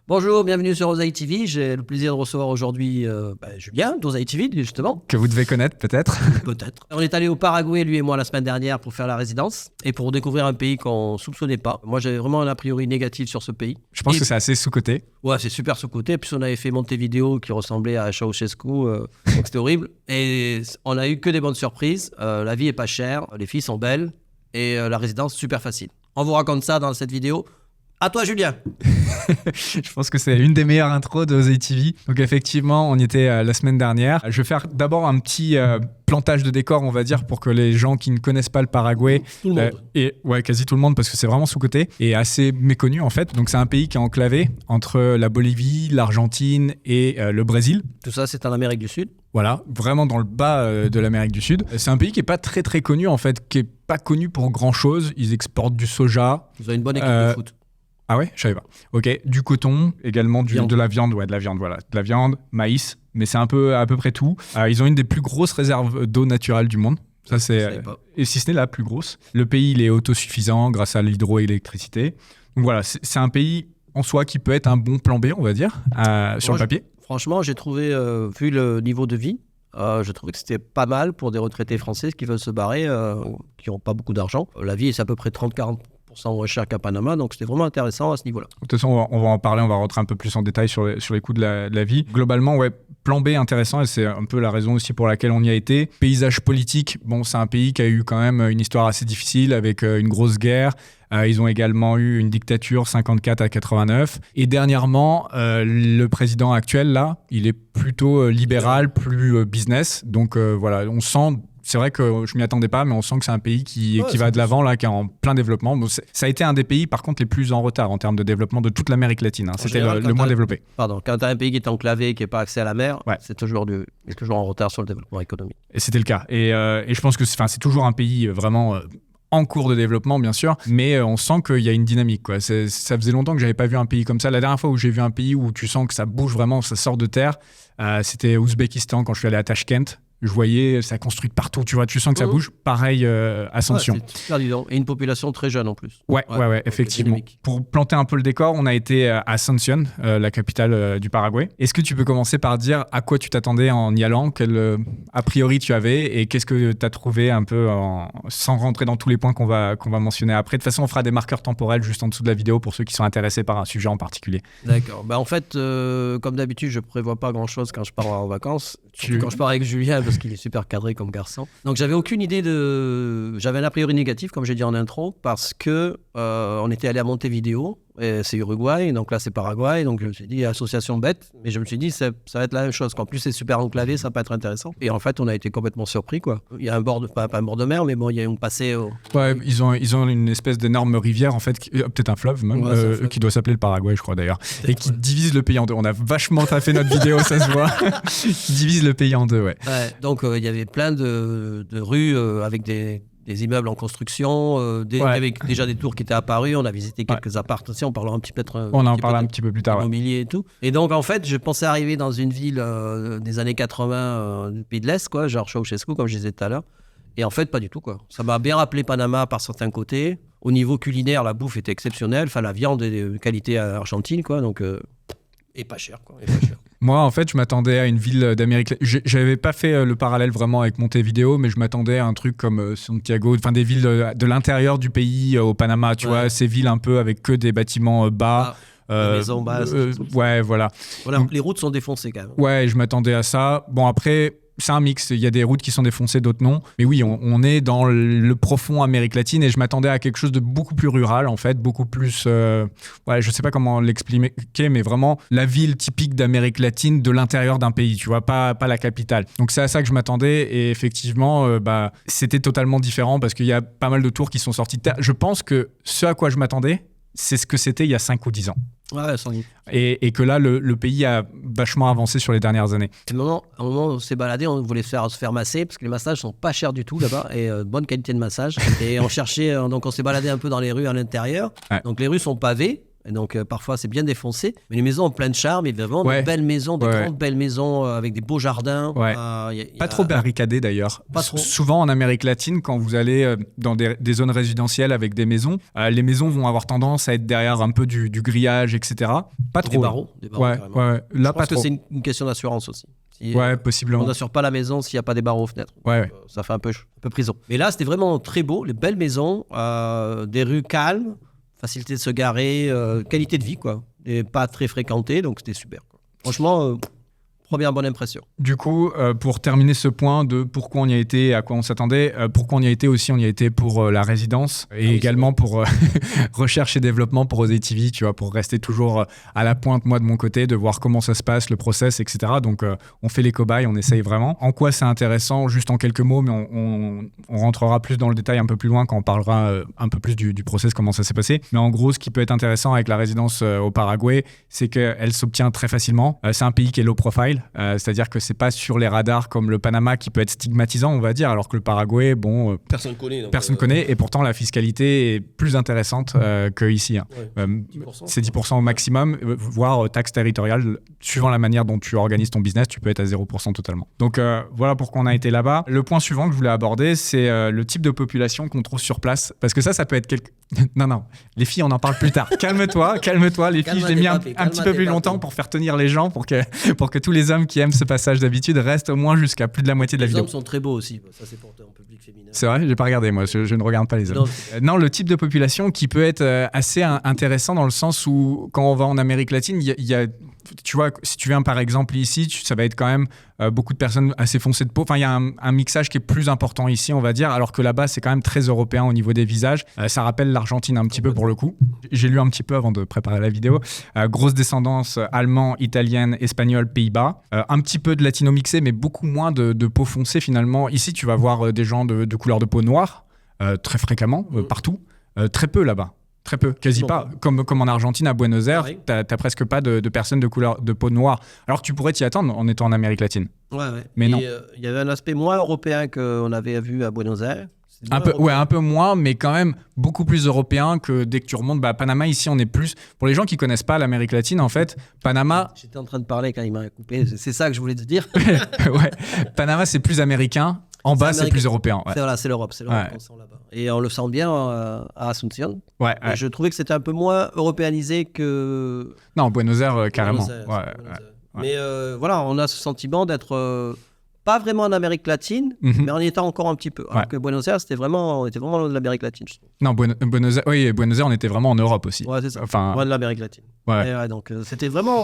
Bonjour, bienvenue sur Osaï TV. J'ai le plaisir de recevoir aujourd'hui Julien d'Osaï TV, justement. Que vous devez connaître peut-être. Peut-être. On est allé au Paraguay, lui et moi, la semaine dernière pour faire la résidence et pour découvrir un pays qu'on ne soupçonnait pas. Moi, j'avais vraiment un a priori négatif sur ce pays. Je pense que c'est assez sous-coté. Ouais, c'est super sous-coté. Puis on avait fait Montevideo qui ressemblait à Ceausescu, donc c'était horrible. Et on a eu que des bonnes surprises. La vie est pas chère, les filles sont belles et la résidence super facile. On vous raconte ça dans cette vidéo. À toi, Julien. Je pense que c'est une des meilleures intros de Osaï TV. Donc effectivement, on y était la semaine dernière. Je vais faire d'abord un petit plantage de décor, on va dire, pour que les gens qui ne connaissent pas le Paraguay, tout le monde. Et ouais, quasi tout le monde, parce que c'est vraiment sous-coté et assez méconnu en fait. Donc c'est un pays qui est enclavé entre la Bolivie, l'Argentine et le Brésil. Tout ça, c'est en Amérique du Sud. Voilà, vraiment dans le bas de l'Amérique du Sud. C'est un pays qui est pas très très connu en fait, qui est pas connu pour grand chose. Ils exportent du soja. Ils ont une bonne équipe de foot. Ah ouais, je savais pas. Ok, du coton, également de la viande, ouais, de la viande, voilà, de la viande, maïs, mais c'est à peu près tout. Ils ont une des plus grosses réserves d'eau naturelle du monde. Ça c'est et si ce n'est la plus grosse. Le pays il est autosuffisant grâce à l'hydroélectricité. Donc voilà, c'est un pays en soi qui peut être un bon plan B, on va dire, sur le papier. Franchement, j'ai trouvé, vu le niveau de vie, je trouvais que c'était pas mal pour des retraités français qui veulent se barrer, qui n'ont pas beaucoup d'argent. La vie est à peu près 30-40% moins cher qu'à Panama, donc c'était vraiment intéressant à ce niveau-là. De toute façon, on va en parler, on va rentrer un peu plus en détail sur les coûts de la vie. Globalement, ouais, plan B intéressant, et c'est un peu la raison aussi pour laquelle on y a été. Paysage politique, bon, c'est un pays qui a eu quand même une histoire assez difficile avec une grosse guerre. Ils ont également eu une dictature 54 à 89. Et dernièrement, le président actuel, là, il est plutôt libéral, plus business. Donc voilà, on sent... C'est vrai que je m'y attendais pas, mais on sent que c'est un pays qui va de l'avant, là, qui est en plein développement. Bon, ça a été un des pays, par contre, les plus en retard en termes de développement de toute l'Amérique latine. Hein. C'était le moins développé. Pardon, quand tu as un pays qui est enclavé, qui n'est pas accès à la mer, c'est toujours en retard sur le développement économique. Et c'était le cas. Et je pense que c'est toujours un pays vraiment... en cours de développement, bien sûr, mais on sent qu'il y a une dynamique, quoi. Ça faisait longtemps que j'avais pas vu un pays comme ça. La dernière fois où j'ai vu un pays où tu sens que ça bouge vraiment, ça sort de terre, c'était Ouzbékistan, quand je suis allé à Tachkent. Je voyais ça construit de partout, tu vois, tu sens que ça bouge. Pareil, Ascension. C'est super, dis donc. Et une population très jeune en plus. Ouais, effectivement. Pour planter un peu le décor, on a été à Asunción, la capitale du Paraguay. Est-ce que tu peux commencer par dire à quoi tu t'attendais en y allant, quel a priori tu avais, et qu'est-ce que tu as trouvé un peu, sans rentrer dans tous les points qu'on va mentionner après. De toute façon, on fera des marqueurs temporels juste en dessous de la vidéo pour ceux qui sont intéressés par un sujet en particulier. D'accord. En fait, comme d'habitude, je prévois pas grand-chose quand je pars en vacances. Surtout quand je pars avec Julien, parce qu'il est super cadré comme garçon. Donc j'avais aucune idée j'avais un a priori négatif, comme j'ai dit en intro, parce que on était allé à Montevideo, et c'est Uruguay, donc là c'est Paraguay, donc je me suis dit association bête, mais je me suis dit ça va être la même chose, qu'en plus c'est super enclavé, ça peut être intéressant. Et en fait on a été complètement surpris, quoi. Il y a un bord, pas un bord de mer, mais bon, on passait au... Ouais, ils ont une espèce d'énorme rivière, en fait, peut-être un fleuve même, qui doit s'appeler le Paraguay, je crois d'ailleurs, et qui divise le pays en deux. On a vachement taffé notre vidéo, ça se voit, qui divise le pays en deux, ouais. Donc il y avait plein de rues avec des immeubles en construction, il y avait déjà des tours qui étaient apparues, on a visité quelques appartements aussi, on parlera un petit peu un petit peu plus tard. Immobilier et tout. Et donc en fait, je pensais arriver dans une ville des années 80 du pays de l'Est, quoi, genre Ceausescu, comme je disais tout à l'heure. Et en fait, pas du tout, quoi. Ça m'a bien rappelé Panama par certains côtés. Au niveau culinaire, la bouffe était exceptionnelle. Enfin, la viande est de qualité argentine, quoi. Donc, et pas cher, quoi. Moi, en fait, je m'attendais à une ville d'Amérique. J'avais pas fait le parallèle vraiment avec Montevideo, mais je m'attendais à un truc comme Santiago, enfin des villes de l'intérieur du pays au Panama, tu vois, ces villes un peu avec que des bâtiments bas. Des maisons basses. Ouais, voilà. Donc, les routes sont défoncées quand même. Ouais, je m'attendais à ça. Bon, après... C'est un mix, il y a des routes qui sont défoncées, d'autres non. Mais oui, on est dans le profond Amérique latine et je m'attendais à quelque chose de beaucoup plus rural en fait, beaucoup plus... je sais pas comment l'expliquer, mais vraiment la ville typique d'Amérique latine de l'intérieur d'un pays, tu vois, pas la capitale. Donc c'est à ça que je m'attendais et effectivement, c'était totalement différent parce qu'il y a pas mal de tours qui sont sortis de terre. Je pense que ce à quoi je m'attendais, c'est ce que c'était il y a 5 ou 10 ans. Ouais, sans doute. Et que là, le pays a vachement avancé sur les dernières années. À un moment, on s'est baladé, on voulait se faire masser, parce que les massages sont pas chers du tout là-bas, et bonne qualité de massage. Et on cherchait, donc on s'est baladé un peu dans les rues à l'intérieur. Ouais. Donc les rues sont pavées, Et donc, parfois, c'est bien défoncé. Mais les maisons ont plein de charme, évidemment. Ouais. Des belles maisons, des Ouais. grandes belles maisons avec des beaux jardins. Ouais. Pas trop barricadé d'ailleurs. Pas trop. Souvent en Amérique latine, quand vous allez dans des zones résidentielles avec des maisons, les maisons vont avoir tendance à être derrière un peu du grillage, etc. Pas trop. Des barreaux, Ouais, carrément. ouais. Là, Je pas pense que trop. c'est une question d'assurance aussi. Ouais, possiblement. On n'assure pas la maison s'il n'y a pas des barreaux aux fenêtres. Ouais. Ça fait un peu prison. Mais là, c'était vraiment très beau, les belles maisons, des rues calmes, facilité de se garer, qualité de vie, quoi. Et pas très fréquentée, donc c'était super, quoi. Franchement, première bonne impression. Du coup, pour terminer ce point de pourquoi on y a été et à quoi on s'attendait, pourquoi on y a été aussi, on y a été pour la résidence et oui, également pour recherche et développement pour Osé TV, tu vois, pour rester toujours à la pointe, moi de mon côté, de voir comment ça se passe, le process, etc. Donc, on fait les cobayes, on essaye vraiment. En quoi c'est intéressant, juste en quelques mots, mais on rentrera plus dans le détail un peu plus loin quand on parlera un peu plus du process, comment ça s'est passé. Mais en gros, ce qui peut être intéressant avec la résidence au Paraguay, c'est qu'elle s'obtient très facilement. C'est un pays qui est low profile. C'est-à-dire que c'est pas sur les radars comme le Panama qui peut être stigmatisant, on va dire, alors que le Paraguay, bon, Personne connaît. Donc, personne connaît, et pourtant la fiscalité est plus intéressante qu'ici. Hein. Ouais, 10%. C'est 10% au maximum, voire taxe territoriale. Suivant la manière dont tu organises ton business, tu peux être à 0% totalement. Donc voilà pourquoi on a été là-bas. Le point suivant que je voulais aborder, c'est le type de population qu'on trouve sur place. Parce que ça peut être Non, les filles, on en parle plus tard. Calme-toi. Les filles, je l'ai mis un petit peu plus longtemps pour faire tenir les gens, pour que tous les hommes qui aiment ce passage d'habitude restent au moins jusqu'à plus de la moitié de la vidéo. Les hommes sont très beaux aussi. Ça, c'est pour un public féminin. C'est vrai, j'ai pas regardé, moi. Je ne regarde pas les hommes. Non, le type de population qui peut être assez intéressant dans le sens où, quand on va en Amérique latine, il y a tu vois, si tu viens par exemple ici, ça va être quand même beaucoup de personnes assez foncées de peau. Enfin, il y a un mixage qui est plus important ici, on va dire, alors que là-bas, c'est quand même très européen au niveau des visages. Ça rappelle l'Argentine un petit peu pour le coup. J'ai lu un petit peu avant de préparer la vidéo. Grosse descendance allemand, italienne, espagnole, Pays-Bas. Un petit peu de latino mixé, mais beaucoup moins de peau foncée finalement. Ici, tu vas voir des gens de couleur de peau noire, très fréquemment, partout. Très peu là-bas. Très peu, quasi pas. Comme en Argentine, à Buenos Aires, t'as presque pas de personnes de couleur de peau noire. Alors que tu pourrais t'y attendre en étant en Amérique latine. Ouais. Mais non. Il y avait un aspect moins européen qu'on avait vu à Buenos Aires. Un peu moins, mais quand même beaucoup plus européen que dès que tu remontes. Panama, ici, on est plus... Pour les gens qui connaissent pas l'Amérique latine, en fait, Panama... J'étais en train de parler quand il m'a coupé. C'est ça que je voulais te dire. Ouais. Panama, c'est plus américain. En bas, c'est plus européen. Ouais. C'est l'Europe. C'est l'Europe qu'on sent là-bas. Et on le sent bien à Asunción. Ouais. Je trouvais que c'était un peu moins européanisé que... Non, Buenos Aires, carrément. Buenos Aires, Mais voilà, on a ce sentiment d'être... pas vraiment en Amérique latine, mais on y était encore un petit peu. Alors que Buenos Aires, on était vraiment de l'Amérique latine, je trouve. Non, Buenos Aires, on était vraiment en Europe aussi. Ouais, c'est ça. Enfin... de l'Amérique latine. Ouais. Donc, c'était vraiment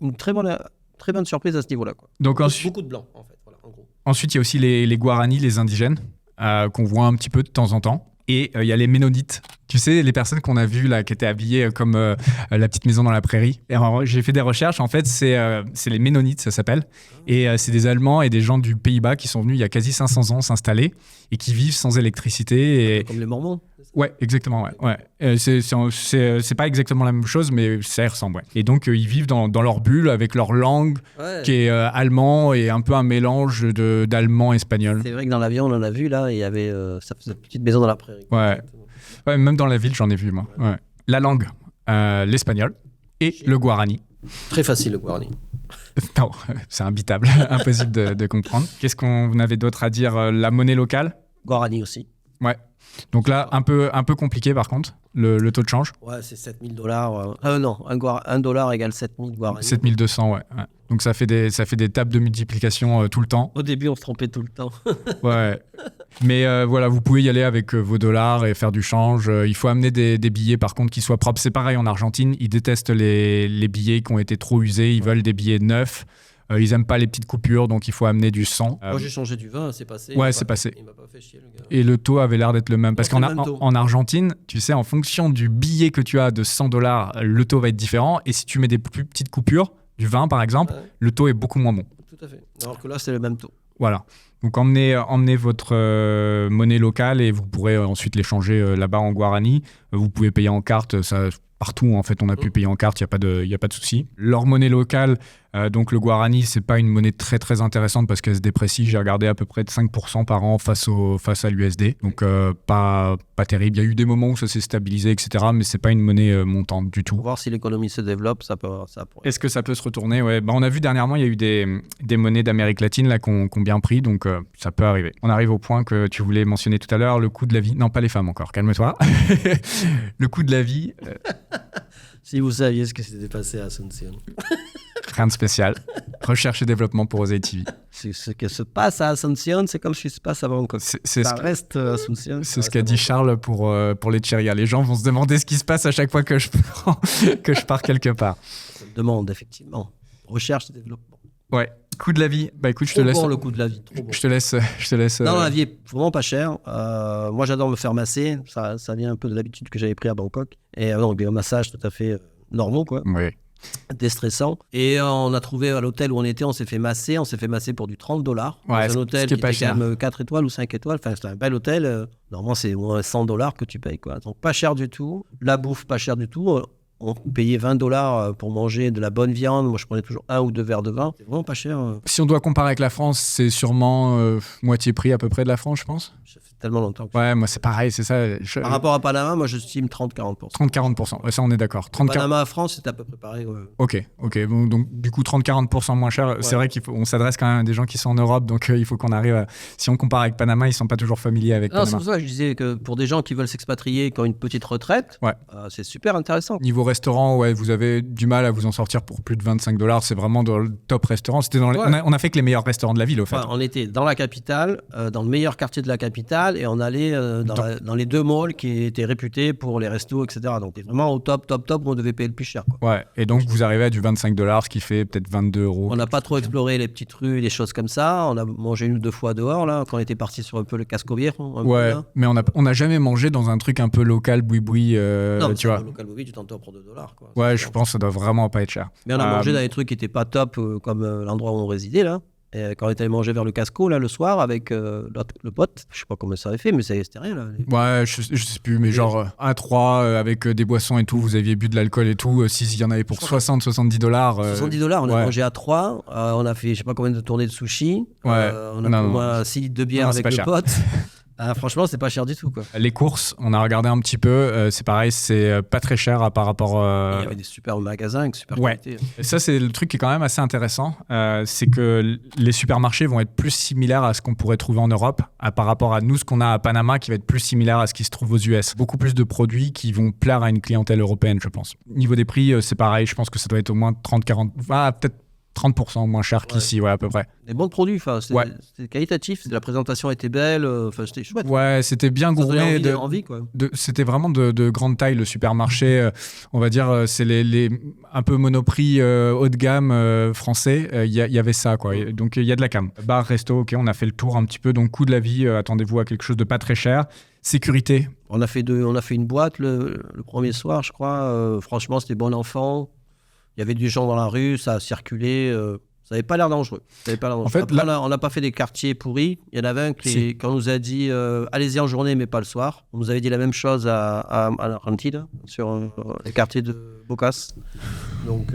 une très bonne surprise à ce niveau-là, quoi. Donc, beaucoup de blancs, en fait. Voilà, en gros. Ensuite, il y a aussi les Guaranis, les indigènes, qu'on voit un petit peu de temps en temps. Et il y a les Ménonites. Tu sais, les personnes qu'on a vues là, qui étaient habillées comme la petite maison dans la prairie. Et alors, j'ai fait des recherches. En fait, c'est les Ménonites, ça s'appelle. Et c'est des Allemands et des gens du Pays-Bas qui sont venus il y a quasi 500 ans s'installer et qui vivent sans électricité. Comme les Mormons. Ouais, exactement. Ouais. C'est pas exactement la même chose, mais ça y ressemble. Ouais. Et donc, ils vivent dans leur bulle avec leur langue qui est allemand et un peu un mélange d'allemand et espagnol. C'est vrai que dans l'avion, on en a vu là, il y avait cette petite maison dans la prairie. Ouais, même dans la ville, j'en ai vu, moi. Ouais. La langue, l'espagnol et le guarani. Très facile, le guarani. Non, c'est imbitable, impossible de comprendre. Qu'est-ce qu'on avait d'autre à dire? La monnaie locale? Guarani aussi. Ouais. Donc là, un peu compliqué par contre, le taux de change. Ouais, c'est 7 000 $. Non, un dollar égale 7 000 guarani. 7200, ouais. Donc ça fait des tables de multiplication tout le temps. Au début, on se trompait tout le temps. Ouais. Mais voilà, vous pouvez y aller avec vos dollars et faire du change. Il faut amener des billets par contre qui soient propres. C'est pareil en Argentine, ils détestent les billets qui ont été trop usés. Ils veulent des billets neufs. Ils aiment pas les petites coupures, donc il faut amener du 100. Moi, j'ai changé du 20, c'est passé. Ouais, c'est passé. Il m'a pas fait chier, le gars. Et le taux avait l'air d'être le même. Parce qu'en Argentine, tu sais, en fonction du billet que tu as de 100 $, le taux va être différent. Et si tu mets des plus petites coupures, du 20 par exemple, le taux est beaucoup moins bon. Tout à fait. Alors que là, c'est le même taux. Voilà. Donc emmenez votre monnaie locale et vous pourrez ensuite l'échanger là-bas en guarani. Vous pouvez payer en carte, ça... Partout, en fait, on a pu payer en carte, il n'y a pas de souci. Leur monnaie locale, Donc le guarani, c'est pas une monnaie très très intéressante parce qu'elle se déprécie. J'ai regardé à peu près de 5% par an face à l'USD. Donc pas terrible. Il y a eu des moments où ça s'est stabilisé, etc. Mais c'est pas une monnaie montante du tout. Pour voir si l'économie se développe, ça pourrait. Est-ce que ça peut se retourner? Ouais. On a vu dernièrement, il y a eu des monnaies d'Amérique latine là, qui ont bien pris. Donc ça peut arriver. On arrive au point que tu voulais mentionner tout à l'heure, le coût de la vie. Non, pas les femmes encore. Calme-toi. Le coût de la vie. Si vous saviez ce qui s'était passé à Asuncion. Rien de spécial. Recherche et développement pour Osei TV. Ce qui se passe à Asuncion, c'est comme ce qui se passe à Bangkok. Ça reste Asuncion. C'est ce qu'a dit Charles pour les Cheria. Les gens vont se demander ce qui se passe à chaque fois que je pars quelque part. Ça demande, effectivement. Recherche et développement. Ouais. Coût de la vie. Bah écoute, je te trop laisse. Bon, le coût de la vie, trop bon. Je te laisse. Non, la vie est vraiment pas chère. Moi, j'adore me faire masser. Ça vient un peu de l'habitude que j'avais pris à Bangkok. Et donc, un massage tout à fait normaux, quoi. Oui. Déstressant. Et on a trouvé à l'hôtel où on était, on s'est fait masser pour du $30. Ouais, dans un hôtel qui est pas était cher. quand même 4 étoiles ou 5 étoiles. Enfin, c'est un bel hôtel. Normalement, c'est moins $100 que tu payes, quoi. Donc, pas cher du tout. La bouffe, pas cher du tout. On payait $20 pour manger de la bonne viande. Moi, je prenais toujours 1 ou 2 verres de vin. C'est vraiment pas cher. Si on doit comparer avec la France, c'est sûrement moitié prix à peu près de la France, je pense. Ça fait tellement longtemps que Ouais, moi c'est pareil, c'est ça. Par rapport à Panama, moi, j'estime 30-40%. 30-40%. Ouais, ça, on est d'accord. 30, Panama à France, c'est à peu près pareil. Ouais. Ok. Bon, donc, du coup, 30-40% moins cher. Ouais. C'est vrai qu'on s'adresse quand même à des gens qui sont en Europe, donc il faut qu'on arrive à... Si on compare avec Panama, ils sont pas toujours familiers avec Panama. C'est pour ça que je disais que pour des gens qui veulent s'expatrier, qui ont une petite retraite, c'est super intéressant. Niveau restaurant, ouais, vous avez du mal à vous en sortir pour plus de $25. C'est vraiment dans le top restaurant. C'était dans on a fait que les meilleurs restaurants de la ville, au fait. On était dans la capitale, dans le meilleur quartier de la capitale, et on allait dans les 2 malls qui étaient réputés pour les restos, etc. Donc, c'était vraiment au top, où on devait payer le plus cher, quoi. Ouais, et donc vous arrivez à du $25, ce qui fait peut-être 22 €. On n'a pas trop exploré les petites rues, les choses comme ça. On a mangé 1 ou 2 fois dehors, là, quand on était parti sur un peu le Casco Viejo. Ouais, mais on n'a jamais mangé dans un truc un peu local, boui-boui, non, tu vois. Local boui, tu t'en pour $2, quoi. Ouais, je pense que ça doit vraiment pas être cher. Mais on a mangé dans des trucs qui n'étaient pas top, comme l'endroit où on résidait, là. Et quand on est allé manger vers le Casco, là, le soir, avec le pote, je sais pas comment ça avait fait, mais c'était rien, là. Ouais, je sais plus, mais genre à 3, avec des boissons et tout, vous aviez bu de l'alcool et tout, s'il y en avait pour $60-70. $70, on a mangé à 3, on a fait, je sais pas combien de tournées de sushi, on a au moins 6 litres de bière avec le pote. Franchement, c'est pas cher du tout, quoi. Les courses, on a regardé un petit peu, c'est pareil, c'est pas très cher par rapport... Il y avait des super magasins avec super qualité. Et ça, c'est le truc qui est quand même assez intéressant, c'est que les supermarchés vont être plus similaires à ce qu'on pourrait trouver en Europe, par rapport à nous, ce qu'on a à Panama, qui va être plus similaire à ce qui se trouve aux US. Beaucoup plus de produits qui vont plaire à une clientèle européenne, je pense. Niveau des prix, c'est pareil, je pense que ça doit être au moins 30-40... peut-être 30% moins cher qu'ici, ouais, à peu près. Des bons produits, c'était qualitatif, la présentation était belle, c'était chouette. Ouais, c'était bien gourmet. C'était vraiment de grande taille, le supermarché. On va dire, c'est les un peu Monoprix haut de gamme français. Il y avait ça, quoi. Donc, il y a de la cam. Bar, resto, ok, on a fait le tour un petit peu. Donc, coût de la vie, attendez-vous à quelque chose de pas très cher. Sécurité. On a fait une boîte le premier soir, je crois. Franchement, c'était bon enfant. Il y avait des gens dans la rue, ça a circulé. Ça n'avait pas l'air dangereux. En fait, après, on n'a pas fait des quartiers pourris. Il y en avait un quand on nous a dit allez-y en journée, mais pas le soir. On nous avait dit la même chose à Argentine, sur les quartiers de Bocas. Donc,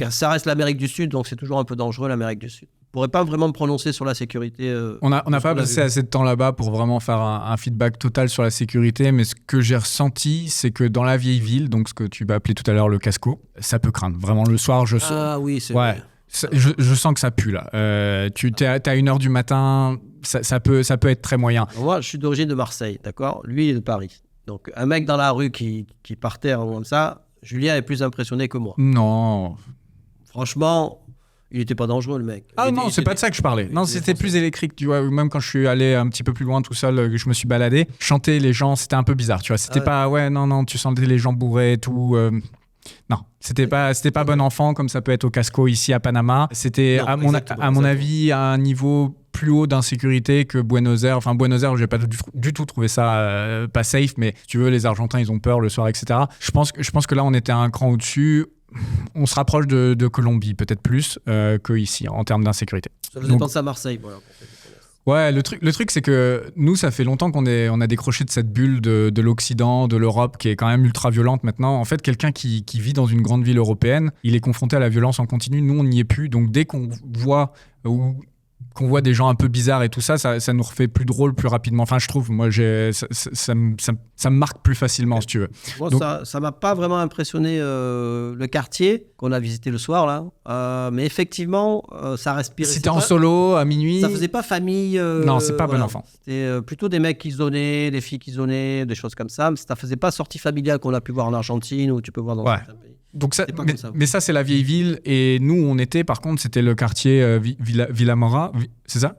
ça reste l'Amérique du Sud, donc c'est toujours un peu dangereux, l'Amérique du Sud. Je ne pourrais pas vraiment me prononcer sur la sécurité. On n'a pas passé assez de temps là-bas pour vraiment faire un feedback total sur la sécurité, mais ce que j'ai ressenti, c'est que dans la vieille ville, donc ce que tu vas appeler tout à l'heure le Casco, ça peut craindre. Vraiment, le soir, je sens... Ah oui, c'est vrai. Je sens que ça pue, là. T'es à 1h du matin, ça peut être très moyen. Moi, je suis d'origine de Marseille, d'accord ? Lui, il est de Paris. Donc, un mec dans la rue qui partait comme ça, Julien est plus impressionné que moi. Non. Franchement... Il n'était pas dangereux, le mec. C'est pas de ça que je parlais. Non, c'était plus électrique, tu vois. Même quand je suis allé un petit peu plus loin tout seul, je me suis baladé. Chanter les gens, c'était un peu bizarre, tu vois. C'était pas, non, tu sentais les gens bourrés et tout. Non, c'était pas bon enfant comme ça peut être au Casco ici à Panama. C'était, à mon avis, à un niveau plus haut d'insécurité que Buenos Aires. Enfin, Buenos Aires, j'ai pas du tout trouvé ça pas safe, mais si tu veux, les Argentins, ils ont peur le soir, etc. Je pense que là, on était un cran au-dessus. On se rapproche de Colombie, peut-être plus qu'ici, en termes d'insécurité. Ça faisait penser à Marseille, voilà. Ouais, le truc, c'est que nous, ça fait longtemps on a décroché de cette bulle de l'Occident, de l'Europe, qui est quand même ultra violente maintenant. En fait, quelqu'un qui vit dans une grande ville européenne, il est confronté à la violence en continu. Nous, on n'y est plus. Donc, dès qu'on voit des gens un peu bizarres et tout ça, ça nous refait plus drôle plus rapidement. Enfin, je trouve, moi, ça me marque plus facilement, si tu veux. Moi, Donc, ça m'a pas vraiment impressionné le quartier qu'on a visité le soir, là. Mais effectivement, ça respirait. si t'es en solo à minuit... Ça faisait pas famille. Non, c'est pas bon enfant. C'était plutôt des mecs qui se donnaient, des filles qui se donnaient, des choses comme ça. Mais ça faisait pas sortie familiale qu'on a pu voir en Argentine ou tu peux voir dans certains pays. Donc mais ça, c'est la vieille ville. Et nous, on était, par contre, c'était le quartier Villa Mora, c'est ça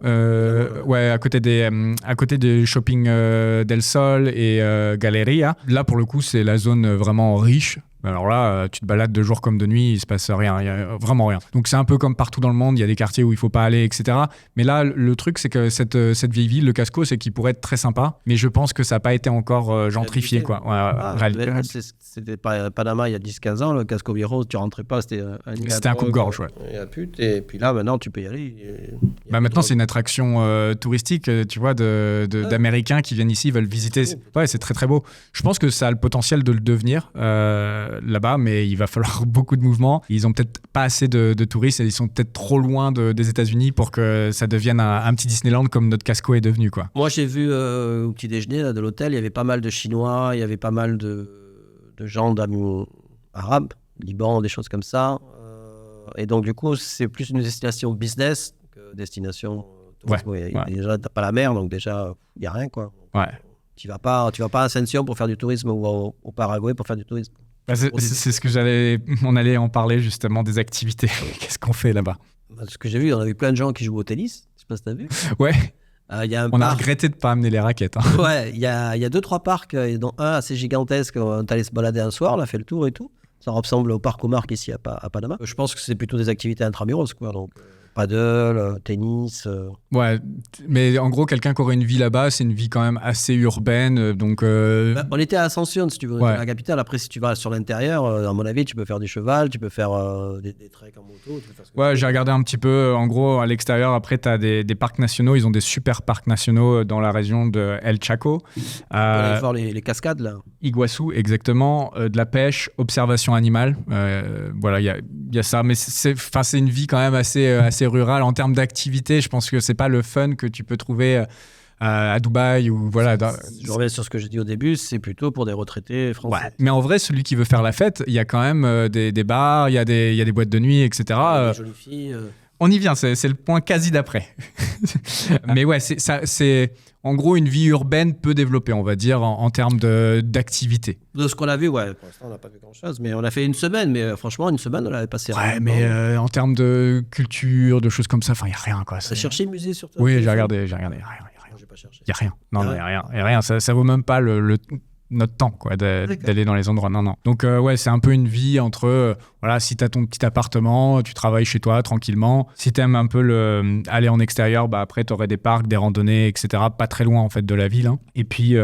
ouais, à côté des shopping Del Sol et Galleria. Là, pour le coup, c'est la zone vraiment riche. Alors là, tu te balades de jour comme de nuit, il se passe rien, il y a vraiment rien. Donc c'est un peu comme partout dans le monde, il y a des quartiers où il faut pas aller, etc. Mais là, le truc, c'est que cette vieille ville, le Casco, c'est qu'il pourrait être très sympa, mais je pense que ça n'a pas été encore gentrifié, quoi. C'était Panama il y a 10-15 ans, le Casco Viejo, tu rentrais pas, c'était un coupe-gorge, ouais. Et puis là, maintenant, tu peux y aller. Maintenant, c'est une attraction touristique, tu vois, d'Américains qui viennent ici, veulent visiter. Ouais, c'est très très beau. Je pense que ça a le potentiel de le devenir. Là-bas, mais il va falloir beaucoup de mouvements. Ils ont peut-être pas assez de touristes et ils sont peut-être trop loin des États-Unis pour que ça devienne un petit Disneyland comme notre Casco est devenu, quoi. Moi, j'ai vu au petit déjeuner là, de l'hôtel, il y avait pas mal de Chinois, il y avait pas mal de gens d'amis arabes, Liban, des choses comme ça. Et donc, du coup, c'est plus une destination business que destination tourisme. Ouais. Déjà, t'as pas la mer, donc déjà, il n'y a rien, quoi. Ouais. Tu vas pas à Ascension pour faire du tourisme ou au Paraguay pour faire du tourisme. C'est ce que on allait en parler justement des activités. Qu'est-ce qu'on fait là-bas? Ce que j'ai vu, on a vu plein de gens qui jouent au tennis. Je sais pas si t'as vu. Ouais. On a regretté de pas amener les raquettes. Hein. Ouais, il y a 2-3 parcs, dont un assez gigantesque. On est allé se balader un soir, on a fait le tour et tout. Ça ressemble au parc Omar ici à Panama. Je pense que c'est plutôt des activités intramuros, quoi. Donc, paddle, tennis. Ouais, mais en gros, quelqu'un qui aurait une vie là-bas, c'est une vie quand même assez urbaine. Donc, on était à Ascension, si tu veux, on était à la capitale. Après, si tu vas sur l'intérieur, à mon avis, tu peux faire du cheval, tu peux faire des treks en moto. Ouais, j'ai regardé un petit peu. En gros, à l'extérieur, après, tu as des parcs nationaux. Ils ont des super parcs nationaux dans la région de El Chaco. On aller voir les cascades, là. Iguassou, exactement. De la pêche, observation animale. Voilà, il y a ça. Mais c'est une vie quand même assez rurale. En termes d'activité, je pense que c'est pas le fun que tu peux trouver à Dubaï ou voilà. Je reviens sur ce que j'ai dit au début, c'est plutôt pour des retraités français. Ouais. Mais en vrai, celui qui veut faire la fête, il y a quand même des bars, il y a des boîtes de nuit, etc. Des jolies filles. On y vient, c'est le point quasi d'après. Mais ouais, c'est en gros une vie urbaine peu développée, on va dire, en termes d'activité. De ce qu'on a vu, ouais, pour l'instant, on n'a pas vu grand-chose. Mais on a fait une semaine, mais franchement, une semaine, on l'avait passé. Ouais, mais en termes de culture, de choses comme ça, il n'y a rien, quoi. T'as cherché le musée sur toi? Oui, j'ai regardé, rien. J'ai pas cherché. Il n'y a rien. Non, il n'y a rien. Ça vaut même pas notre temps, quoi, d'aller dans les endroits. Non. Donc, ouais, c'est un peu une vie entre, voilà, si tu as ton petit appartement, tu travailles chez toi tranquillement. Si tu aimes un peu aller en extérieur, bah, après, tu aurais des parcs, des randonnées, etc. Pas très loin, en fait, de la ville. Hein. Et puis,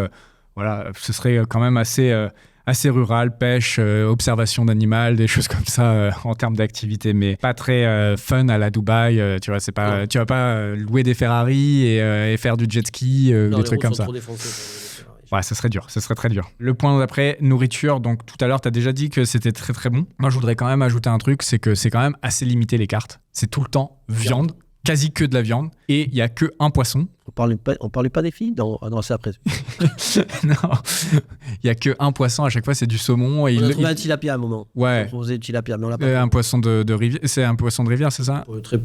voilà, ce serait quand même assez rural, pêche, observation d'animal, des choses comme ça en termes d'activité, mais pas très fun à la Dubaï. Tu vois, tu vas pas louer des Ferrari et faire du jet ski, des trucs comme ça. Ouais, ça serait dur, ça serait très dur. Le point d'après, nourriture. Donc tout à l'heure, tu as déjà dit que c'était très très bon. Moi, je voudrais quand même ajouter un truc, c'est que c'est quand même assez limité les cartes. C'est tout le temps viande. Quasi que de la viande, et il n'y a que un poisson. On parlait pas des filles? Non, c'est après. Non, il n'y a que un poisson, à chaque fois c'est du saumon. Et on a trouvé un tilapia à un moment. Ouais. On proposait tilapia, mais on l'a pas un poisson de rivière, c'est un poisson de rivière, c'est ça? Très,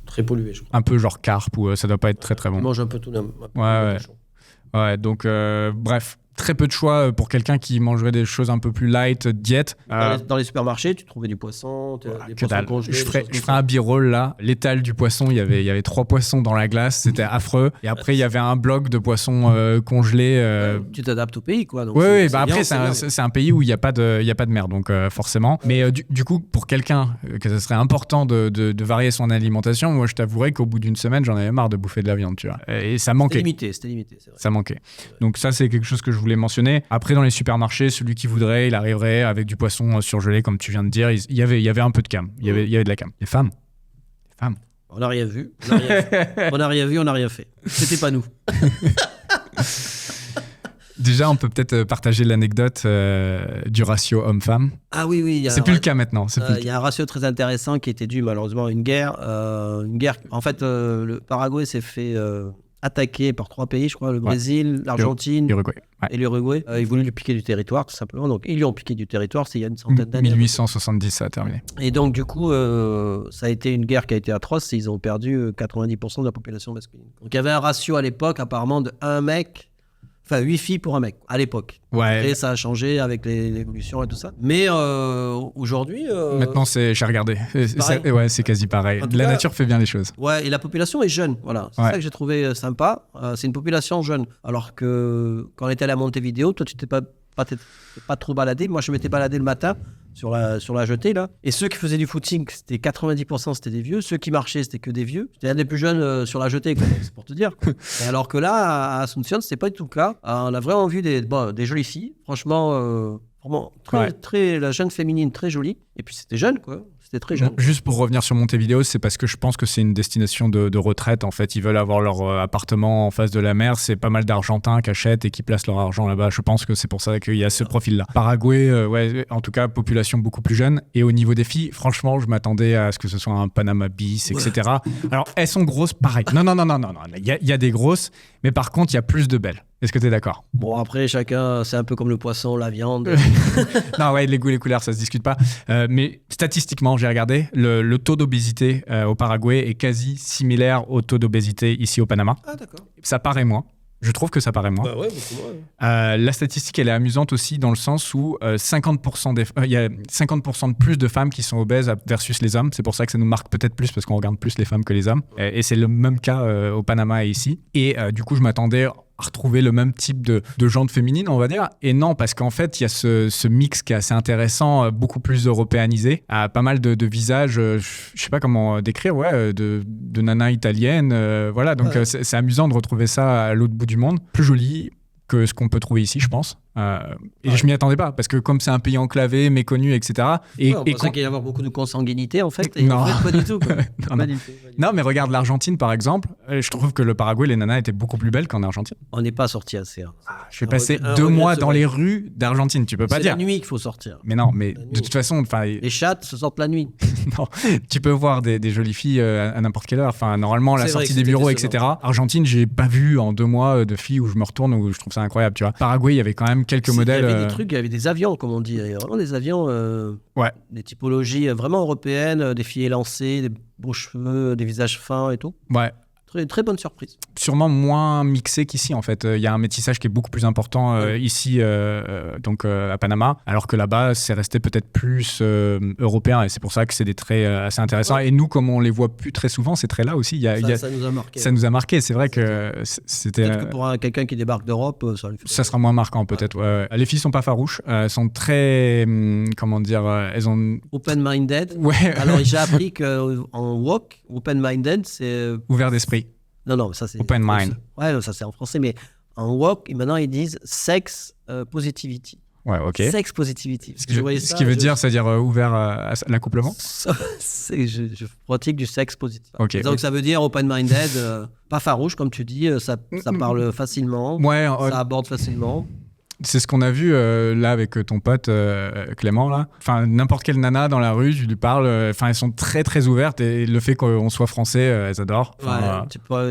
très pollué, je crois. Un peu genre carpe, ou ça doit pas être très très bon. On mange un peu tout. Ouais, donc bref. Très peu de choix pour quelqu'un qui mangerait des choses un peu plus light, diète. Dans les supermarchés, tu trouvais du poisson, des poissons congelés. Je ferais un b-roll là. L'étal du poisson, il y avait 3 poissons dans la glace, c'était affreux. Et après, il y avait un bloc de poissons congelés. Tu t'adaptes au pays, quoi. Donc oui, bah après, c'est un pays où il n'y a pas de mer, donc forcément. Mais du coup, pour quelqu'un que ce serait important de varier son alimentation, moi, je t'avouerais qu'au bout d'une semaine, j'en avais marre de bouffer de la viande, tu vois. Et ça manquait. C'était limité, c'est vrai. Ça manquait. Donc ça, c'est quelque chose que je voulais mentionner. Après, dans les supermarchés, celui qui voudrait, il arriverait avec du poisson surgelé, comme tu viens de dire. Il y avait un peu de cam. Il y avait de la cam. Les femmes. On n'a rien vu. On n'a rien vu, on n'a rien fait. C'était pas nous. Déjà, on peut peut-être partager l'anecdote du ratio homme-femme. Ah oui. C'est plus le cas maintenant. Il y a un ratio très intéressant qui était dû malheureusement à une guerre. En fait, le Paraguay s'est fait attaqué par 3 pays, je crois, le Brésil, l'Argentine et l'Uruguay. Ils voulaient lui piquer du territoire, tout simplement. Donc, ils lui ont piqué du territoire, c'est il y a une centaine d'années. 1870, ça a terminé. Et donc, du coup, ça a été une guerre qui a été atroce. Ils ont perdu 90% de la population masculine. Donc, il y avait un ratio à l'époque, apparemment, de 1 mec... Enfin, 8 filles pour un mec, à l'époque. Ouais. Après, ça a changé avec l'évolution et tout ça. Mais aujourd'hui... Maintenant, j'ai regardé. C'est quasi pareil. La nature fait bien les choses. Ouais, et la population est jeune. Voilà. C'est ça que j'ai trouvé sympa. C'est une population jeune. Alors que quand on était allé à Montevideo, toi, tu t'es pas trop baladé. Moi, je m'étais baladé le matin sur la jetée, là. Et ceux qui faisaient du footing, c'était 90%, c'était des vieux. Ceux qui marchaient, c'était que des vieux. J'étais un des plus jeunes sur la jetée, quoi. C'est pour te dire. Et alors que là, à Asunción, c'était pas du tout le cas. On a vraiment vu des jolies filles. Franchement, vraiment très, la jeune féminine, très jolie. Et puis, c'était jeune, quoi. C'était très jeune. Juste pour revenir sur Montevideo, c'est parce que je pense que c'est une destination de retraite. En fait, ils veulent avoir leur appartement en face de la mer. C'est pas mal d'Argentins qui achètent et qui placent leur argent là-bas. Je pense que c'est pour ça qu'il y a ce profil-là. Paraguay, en tout cas, population beaucoup plus jeune. Et au niveau des filles, franchement, je m'attendais à ce que ce soit un Panama bis, etc. Alors, elles sont grosses, pareil. Non. Il y a des grosses, mais par contre, il y a plus de belles. Est-ce que tu es d'accord? Bon, après, chacun, c'est un peu comme le poisson, la viande. Non, les goûts, les couleurs, ça se discute pas. Mais statistiquement, j'ai regardé, le taux d'obésité au Paraguay est quasi similaire au taux d'obésité ici au Panama. Ah, d'accord. Ça paraît moins. Je trouve que ça paraît moins. Bah ouais, beaucoup moins. La statistique, elle est amusante aussi dans le sens où 50% il y a 50% de plus de femmes qui sont obèses versus les hommes. C'est pour ça que ça nous marque peut-être plus parce qu'on regarde plus les femmes que les hommes. Et c'est le même cas au Panama et ici. Et du coup, je m'attendais à retrouver le même type de genre féminine, on va dire. Et non, parce qu'en fait, il y a ce mix qui est assez intéressant, beaucoup plus européanisé, pas mal de visages, je sais pas comment décrire, de nanas italiennes, voilà. Donc c'est amusant de retrouver ça à l'autre bout du monde, plus joli que ce qu'on peut trouver ici, je pense. Je m'y attendais pas, parce que comme c'est un pays enclavé, méconnu, etc. On pensait qu'il y avait beaucoup de consanguinité, en fait. Et non. En fait, pas du tout. Quoi. Non, mais regarde l'Argentine, par exemple. Je trouve que le Paraguay, les nanas étaient beaucoup plus belles qu'en Argentine. On n'est pas sorti assez. Je vais passer 2 mois dans les rues d'Argentine, tu peux pas dire. C'est la nuit qu'il faut sortir. Mais non, mais de toute façon... Les chattes se sortent la nuit. Non, tu peux voir des jolies filles à n'importe quelle heure. Enfin, normalement, la sortie des bureaux, etc. Argentine, j'ai pas vu en 2 mois de filles où je me retourne, où je trouve ça incroyable, tu vois. Paraguay, il y avait quand même quelques modèles... Il y avait des trucs, il y avait des avions, comme on dit. Il y avait vraiment des avions, des typologies vraiment européennes, des filles élancées, des beaux cheveux, des visages fins et tout. Ouais. Très, très bonne surprise. Sûrement moins mixé qu'ici, en fait. Il y a un métissage qui est beaucoup plus important ici, à Panama, alors que là-bas, c'est resté peut-être plus européen, et c'est pour ça que c'est des traits assez intéressants. Ouais. Et nous, comme on les voit plus très souvent, ces traits-là aussi, ça nous a marqué. Ça nous a marqué, c'est vrai que c'était... Peut-être que pour quelqu'un qui débarque d'Europe, ça sera moins marquant, peut-être. Ouais. Les filles sont pas farouches, elles sont très... comment dire, elles ont... Open-minded. Ouais. Alors, j'ai appris qu'en wok, open-minded, c'est... ouvert d'esprit. Non, ça c'est... Open mind. Ouais, ça c'est en français, mais en wok, maintenant ils disent sex positivity. Ouais, ok. Sex positivity. Ce qui veut dire, c'est-à-dire ouvert à l'accouplement. Je pratique du sexe positif. Okay. Donc ça veut dire open-minded, pas farouche comme tu dis, ça parle facilement, ça aborde facilement. C'est ce qu'on a vu là avec ton pote Clément là. Enfin, n'importe quelle nana dans la rue, je lui parle. Enfin, elles sont très très ouvertes et le fait qu'on soit français, elles adorent.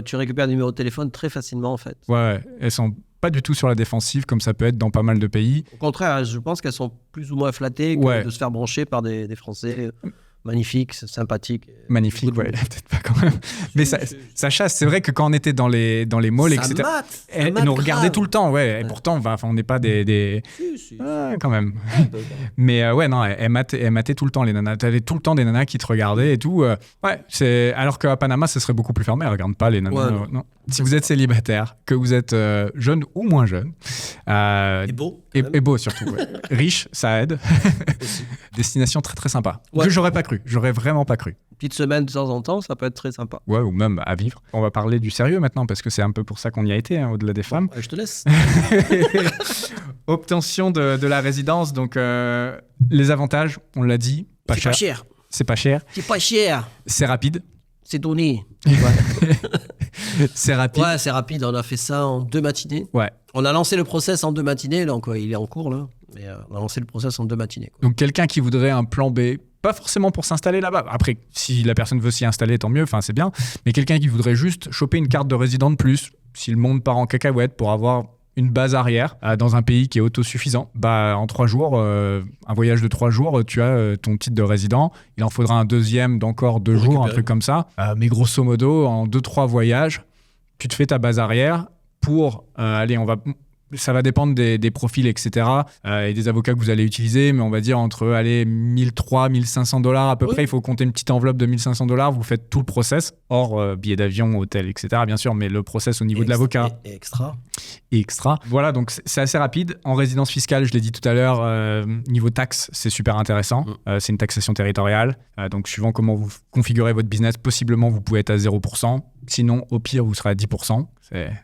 Tu récupères un numéro de téléphone très facilement en fait. Ouais, elles sont pas du tout sur la défensive comme ça peut être dans pas mal de pays. Au contraire, je pense qu'elles sont plus ou moins flattées que de se faire brancher par des Français. Magnifique, sympathique. Magnifique, ouais, peut-être pas quand même. Mais ça chasse. C'est vrai que quand on était dans les malls, etc., elle nous regardait tout le temps, ouais. Et pourtant, on n'est pas des... Si. Quand même. Mais non, elle matait tout le temps les nanas. T'avais tout le temps des nanas qui te regardaient et tout. Alors qu'à Panama, ce serait beaucoup plus fermé. Elle ne regarde pas les nanas. Ouais, non. Si vous êtes célibataire, que vous êtes jeune ou moins jeune. Et beau. Et beau surtout. Ouais. Riche, ça aide. Destination très très sympa. Que j'aurais pas cru. J'aurais vraiment pas cru. Une petite semaine de temps en temps, ça peut être très sympa. Ouais, ou même à vivre. On va parler du sérieux maintenant, parce que c'est un peu pour ça qu'on y a été, au-delà des femmes. Je te laisse. Obtention de la résidence. Donc, les avantages, on l'a dit, pas cher. Pas cher. C'est pas cher. C'est pas cher. C'est rapide. c'est donné. C'est rapide. Ouais, c'est rapide. On a fait ça en 2 matinées. Ouais. On a lancé le process en 2 matinées, donc il est en cours là. Mais on a lancé le process en 2 matinées. Quoi. Donc quelqu'un qui voudrait un plan B, pas forcément pour s'installer là-bas. Après, si la personne veut s'y installer, tant mieux, enfin c'est bien. Mais quelqu'un qui voudrait juste choper une carte de résident de plus, si le monde part en cacahuète pour avoir une base arrière dans un pays qui est autosuffisant, en 3 jours, un voyage de 3 jours, tu as ton titre de résident. Il en faudra un deuxième d'encore 2 jours, un truc comme ça. Mais grosso modo, en 2-3 voyages, tu te fais ta base arrière pour ça va dépendre des profils, etc. Et des avocats que vous allez utiliser, mais on va dire entre 1 300 $, 1 500 $ à peu près. Il faut compter une petite enveloppe de 1 500 $. Vous faites tout le process, hors billets d'avion, hôtel, etc. Bien sûr, mais le process au niveau de l'avocat. Et extra. Et extra. Voilà, donc c'est assez rapide. En résidence fiscale, je l'ai dit tout à l'heure, niveau taxe, c'est super intéressant. C'est une taxation territoriale. Donc, suivant comment vous configurez votre business, possiblement, vous pouvez être à 0%. Sinon, au pire, vous serez à 10%.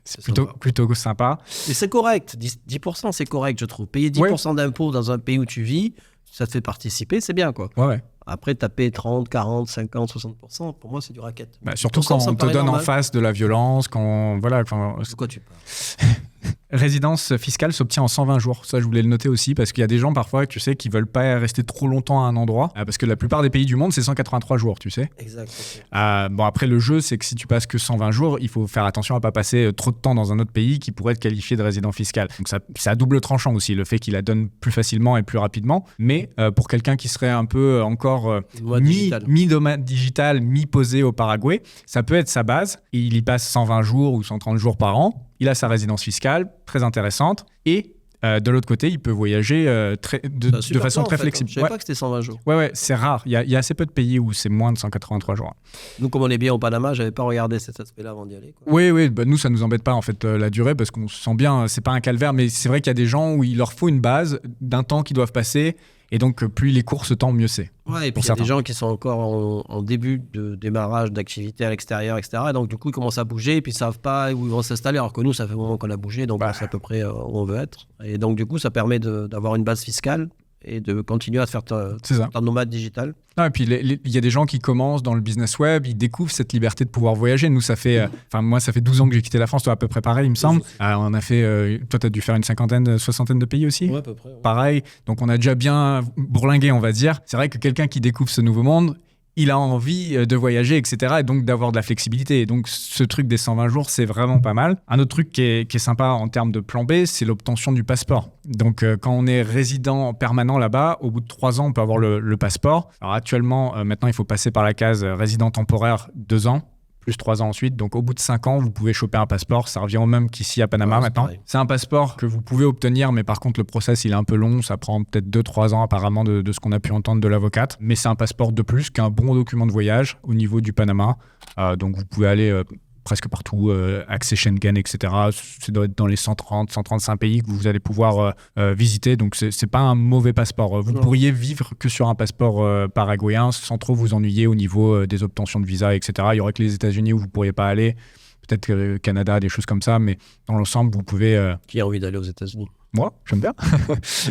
C'est plutôt sympa. Et c'est correct. 10%, c'est correct, je trouve. Payer 10% d'impôts dans un pays où tu vis, ça te fait participer, c'est bien, quoi. Ouais. Après, taper 30, 40, 50, 60%, pour moi, c'est du racket. Surtout quand on te donne normal. En face de la violence, De quoi tu parles? Résidence fiscale s'obtient en 120 jours. Ça, je voulais le noter aussi, parce qu'il y a des gens parfois, tu sais, qui veulent pas rester trop longtemps à un endroit, parce que la plupart des pays du monde, c'est 183 jours, tu sais. Exact. Après, le jeu, c'est que si tu passes que 120 jours, il faut faire attention à pas passer trop de temps dans un autre pays qui pourrait être qualifié de résident fiscal. Donc, c'est à double tranchant aussi, le fait qu'il la donne plus facilement et plus rapidement. Mais pour quelqu'un qui serait un peu encore mi-nomade digital, mi-posé au Paraguay, ça peut être sa base. Et il y passe 120 jours ou 130 jours par an. Il a sa résidence fiscale, très intéressante. Et de l'autre côté, il peut voyager de façon très flexible. Je ne savais pas que c'était 120 jours. Ouais, c'est rare. Il y a assez peu de pays où c'est moins de 183 jours. Nous, comme on est bien au Panama, je n'avais pas regardé cet aspect-là avant d'y aller. Quoi. Oui, nous, ça ne nous embête pas, en fait, la durée, parce qu'on se sent bien. C'est pas un calvaire, mais c'est vrai qu'il y a des gens où il leur faut une base d'un temps qu'ils doivent passer. Et donc, plus les cours se tendent, mieux c'est. Ouais, et puis il y a des gens qui sont encore en début de démarrage d'activité à l'extérieur, etc. Et donc, du coup, ils commencent à bouger et puis ils ne savent pas où ils vont s'installer. Alors que nous, ça fait un moment qu'on a bougé, donc on sait à peu près où on veut être. Et donc, du coup, ça permet d'avoir une base fiscale et de continuer à faire ta nomade digitale. Et puis, il y a des gens qui commencent dans le business web, ils découvrent cette liberté de pouvoir voyager. Nous, moi, ça fait 12 ans que j'ai quitté la France, toi, à peu près pareil, il me semble. On a fait, toi, tu as dû faire une 60aine de pays aussi. Ouais, à peu près. Ouais. Pareil. Donc, on a déjà bien bourlingué, on va dire. C'est vrai que quelqu'un qui découvre ce nouveau monde, il a envie de voyager, etc. Et donc d'avoir de la flexibilité. Et donc ce truc des 120 jours, c'est vraiment pas mal. Un autre truc qui est sympa en termes de plan B, c'est l'obtention du passeport. Donc quand on est résident permanent là-bas, au bout de 3 ans, on peut avoir le passeport. Alors actuellement, maintenant, il faut passer par la case résident temporaire 2 ans. Plus 3 ans ensuite. Donc, au bout de 5 ans, vous pouvez choper un passeport. Ça revient au même qu'ici à Panama maintenant. C'est un passeport que vous pouvez obtenir, mais par contre, le process, il est un peu long. Ça prend peut-être 2-3 ans apparemment de ce qu'on a pu entendre de l'avocate. Mais c'est un passeport de plus qu'un bon document de voyage au niveau du Panama. Donc, vous pouvez aller presque partout, accès Schengen, etc. Ça doit être dans les 130, 135 pays que vous allez pouvoir visiter. Donc, c'est pas un mauvais passeport. Vous pourriez vivre que sur un passeport paraguayen sans trop vous ennuyer au niveau des obtentions de visa, etc. Il y aurait que les États-Unis où vous pourriez pas aller. Peut-être que le Canada, des choses comme ça. Mais dans l'ensemble, vous pouvez... Qui a envie d'aller aux États-Unis? Moi, j'aime bien.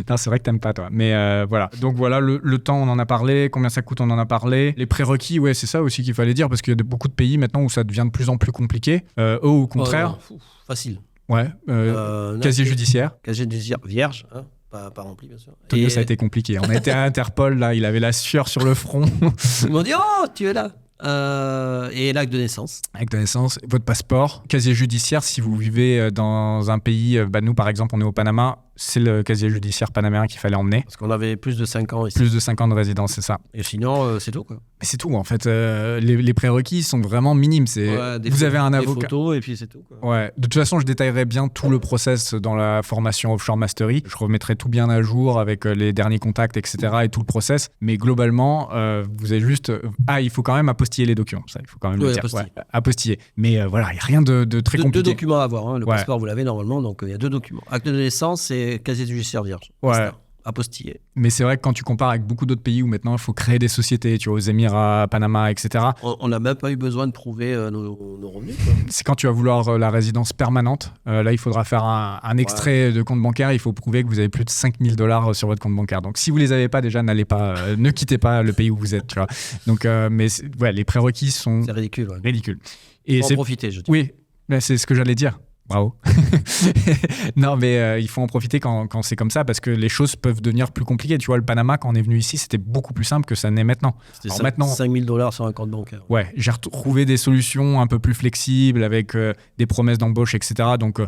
Non, c'est vrai que t'aimes pas, toi. Mais voilà. Donc voilà, le temps, on en a parlé. Combien ça coûte, on en a parlé. Les prérequis, ouais, c'est ça aussi qu'il fallait dire, parce qu'il y a beaucoup de pays maintenant où ça devient de plus en plus compliqué. Au contraire. Facile. Ouais. Casier judiciaire. Casier judiciaire vierge, hein. Pas rempli, bien sûr. Tonio, ça a été compliqué. On a été à Interpol, là, il avait la sueur sur le front. Ils m'ont dit, oh, tu es là. Et l'acte de naissance. Acte de naissance, votre passeport, casier judiciaire, si vous vivez dans un pays, nous par exemple, on est au Panama, c'est le casier judiciaire panaméen qu'il fallait emmener. Parce qu'on avait plus de 5 ans ici. Plus de 5 ans de résidence, c'est ça. Et sinon, c'est tout, quoi. Mais c'est tout, en fait. Les prérequis sont vraiment minimes. Vous avez un avocat. Des photos, et puis c'est tout, quoi. Ouais. De toute façon, je détaillerai bien tout le process dans la formation Offshore Mastery. Je remettrai tout bien à jour avec les derniers contacts, etc. et tout le process. Mais globalement, vous avez juste... il faut quand même apostiller les documents. Ça, il faut quand même le dire. Apostiller. Mais voilà, il n'y a rien de très compliqué. 2 documents à avoir. Hein. Le passeport, vous l'avez normalement. Donc, il y a 2 documents. Acte de naissance et casier judiciaire vierge. Ouais. apostillé. Mais c'est vrai que quand tu compares avec beaucoup d'autres pays où maintenant il faut créer des sociétés, tu vois, aux Émirats, Panama, etc. On n'a même pas eu besoin de prouver nos revenus, quoi. C'est quand tu vas vouloir la résidence permanente. Là, il faudra faire un extrait de compte bancaire. Il faut prouver que vous avez plus de 5 000 $ sur votre compte bancaire. Donc, si vous les avez pas déjà, n'allez pas, ne quittez pas le pays où vous êtes, tu vois. Donc, mais les prérequis sont C'est ridicule. Ouais. ridicules. Et Faut en profiter, je dis. Oui, c'est ce que j'allais dire. Bravo. Non, mais il faut en profiter quand c'est comme ça parce que les choses peuvent devenir plus compliquées. Tu vois, le Panama, quand on est venu ici, c'était beaucoup plus simple que ça n'est maintenant. C'était Alors maintenant, 5 000 $ sur un compte bancaire. ouais, j'ai retrouvé des solutions un peu plus flexibles avec des promesses d'embauche, etc. Donc,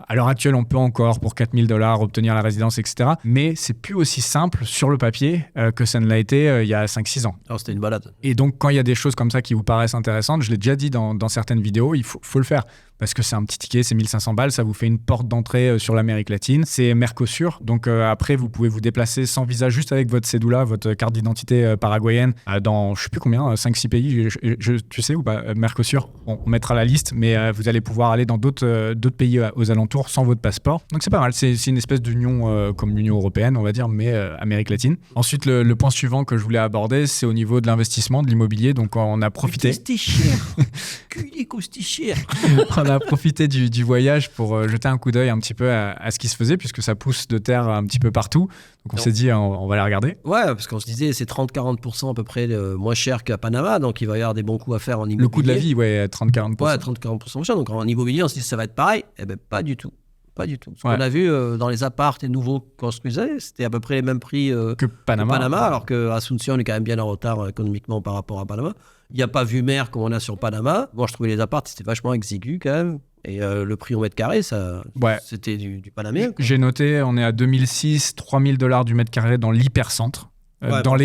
à l'heure actuelle, on peut encore, pour 4 000 $ obtenir la résidence, etc. Mais c'est plus aussi simple sur le papier que ça ne l'a été il y a 5-6 ans. Alors, c'était une balade. Et donc, quand il y a des choses comme ça qui vous paraissent intéressantes, je l'ai déjà dit dans certaines vidéos, il faut le faire. Parce que c'est un petit ticket, c'est 1500 balles, ça vous fait une porte d'entrée sur l'Amérique latine. C'est Mercosur, donc après vous pouvez vous déplacer sans visa, juste avec votre cédula, votre carte d'identité paraguayenne, dans je sais plus combien, 5-6 pays, tu sais ou pas, Mercosur. Bon, on mettra la liste, mais vous allez pouvoir aller dans d'autres pays aux alentours sans votre passeport. Donc c'est pas mal, c'est une espèce d'union comme l'Union européenne, on va dire, mais Amérique latine. Ensuite, le point suivant que je voulais aborder, c'est au niveau de l'investissement, de l'immobilier. Donc on a profité... C'était cher. C'était cher. On a profité du voyage pour jeter un coup d'œil un petit peu à ce qui se faisait, puisque ça pousse de terre un petit peu partout. Donc on s'est dit, on va la regarder. Ouais, parce qu'on se disait, c'est 30-40% à peu près moins cher qu'à Panama, donc il va y avoir des bons coups à faire en immobilier. Le coût de la vie, ouais, 30-40%. Ouais, 30-40% moins cher. Donc en immobilier, on se dit, ça va être pareil. Eh ben, pas du tout. Pas du tout. Ce qu'on a vu dans les apparts et nouveaux construisés, c'était à peu près les mêmes prix que Panama. Alors qu'à Asunción, on est quand même bien en retard économiquement par rapport à Panama. Il n'y a pas vue mer comme on a sur Panama. Moi, je trouvais les apparts, c'était vachement exigu quand même. Et le prix au mètre carré, c'était du panaméen. J'ai noté, on est à 2006, 3 000 $ du mètre carré dans l'hypercentre. Dans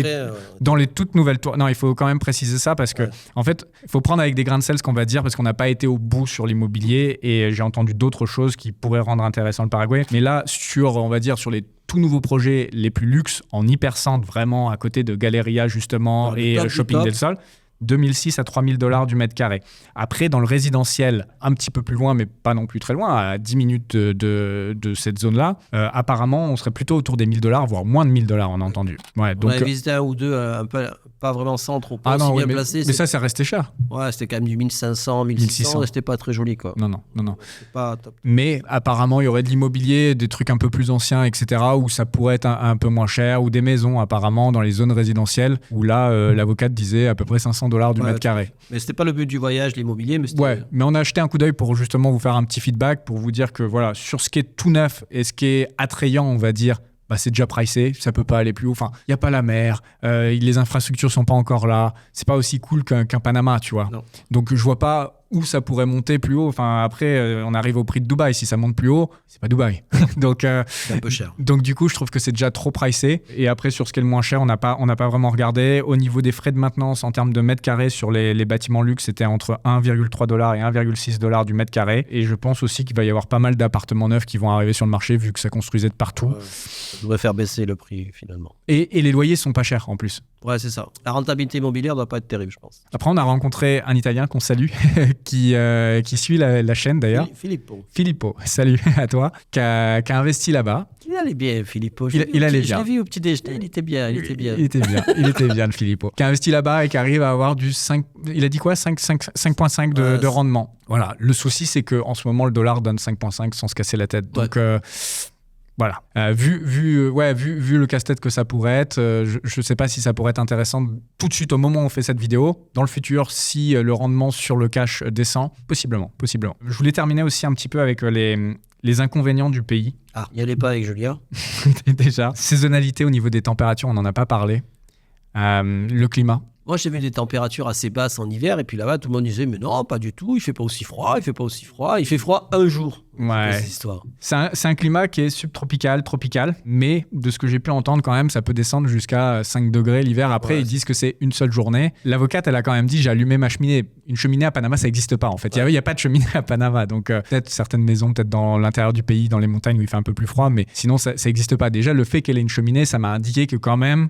les toutes nouvelles tours. Non, il faut quand même préciser ça parce que, en fait, il faut prendre avec des grains de sel ce qu'on va dire parce qu'on n'a pas été au bout sur l'immobilier et j'ai entendu d'autres choses qui pourraient rendre intéressant le Paraguay. Mais là, on va dire, sur les tout nouveaux projets les plus luxe en hypercentre, vraiment à côté de Galeria justement et Shopping del Sol, 2006 à 3 000 $ du mètre carré. Après, dans le résidentiel, un petit peu plus loin, mais pas non plus très loin, à 10 minutes de cette zone-là, apparemment, on serait plutôt autour des 1 000 $, voire moins de 1 000 $, on a entendu. Ouais, on avait visité un ou deux, un peu, pas vraiment centre, pas aussi bien placé. Mais ça restait cher. Ouais, c'était quand même du 1500, 1600, et c'était pas très joli, quoi. Non. C'est pas top. Mais apparemment, il y aurait de l'immobilier, des trucs un peu plus anciens, etc., où ça pourrait être un peu moins cher, ou des maisons, apparemment, dans les zones résidentielles, où là, l'avocate disait à peu près 500 $ du mètre carré. Mais c'était pas le but du voyage, l'immobilier. Mais on a acheté un coup d'œil pour justement vous faire un petit feedback, pour vous dire que voilà, sur ce qui est tout neuf et ce qui est attrayant, on va dire, c'est déjà pricé, ça peut pas aller plus haut. Enfin, il y a pas la mer, les infrastructures sont pas encore là. C'est pas aussi cool qu'un Panama, tu vois. Non. Donc je vois pas où ça pourrait monter plus haut. Enfin, après, on arrive au prix de Dubaï. Si ça monte plus haut, c'est pas Dubaï. Donc, c'est un peu cher. Donc, du coup, je trouve que c'est déjà trop pricé. Et après, sur ce qui est le moins cher, on n'a pas vraiment regardé. Au niveau des frais de maintenance, en termes de mètres carrés sur les bâtiments luxe, c'était entre 1,3 $ et 1,6 $ du mètre carré. Et je pense aussi qu'il va y avoir pas mal d'appartements neufs qui vont arriver sur le marché, vu que ça construisait de partout. Ça devrait faire baisser le prix, finalement. Et les loyers sont pas chers, en plus. Ouais, c'est ça. La rentabilité immobilière doit pas être terrible, je pense. Après, on a rencontré un Italien qu'on salue, qui suit la chaîne d'ailleurs. Filippo, salut à toi, qui a investi là-bas. Il allait bien, Filippo. Il allait bien. Je l'ai vu au petit déjeuner, il était bien. Il était bien, le Filippo. Qui a investi là-bas et qui arrive à avoir du 5... Il a dit quoi, 5,5 de rendement. Voilà. Le souci, c'est qu'en ce moment, le dollar donne 5,5 sans se casser la tête. Donc... Voilà. Vu le casse-tête que ça pourrait être, je ne sais pas si ça pourrait être intéressant tout de suite au moment où on fait cette vidéo. Dans le futur, si le rendement sur le cash descend, possiblement. Je voulais terminer aussi un petit peu avec les inconvénients du pays. Ah, n'y allez pas avec Julien. Déjà. Saisonnalité au niveau des températures, on n'en a pas parlé. Le climat. Moi, j'ai vu des températures assez basses en hiver, et puis là-bas, tout le monde disait, mais non, pas du tout, il fait pas aussi froid. Il fait froid un jour. Ouais. C'est un climat qui est subtropical, tropical, mais de ce que j'ai pu entendre quand même, ça peut descendre jusqu'à 5 degrés l'hiver. Après, ils disent que c'est une seule journée. L'avocate, elle a quand même dit, j'ai allumé ma cheminée. Une cheminée à Panama, ça n'existe pas en fait. Il n'y a pas de cheminée à Panama. Donc peut-être certaines maisons, peut-être dans l'intérieur du pays, dans les montagnes où il fait un peu plus froid, mais sinon, ça n'existe pas. Déjà, le fait qu'elle ait une cheminée, ça m'a indiqué que quand même,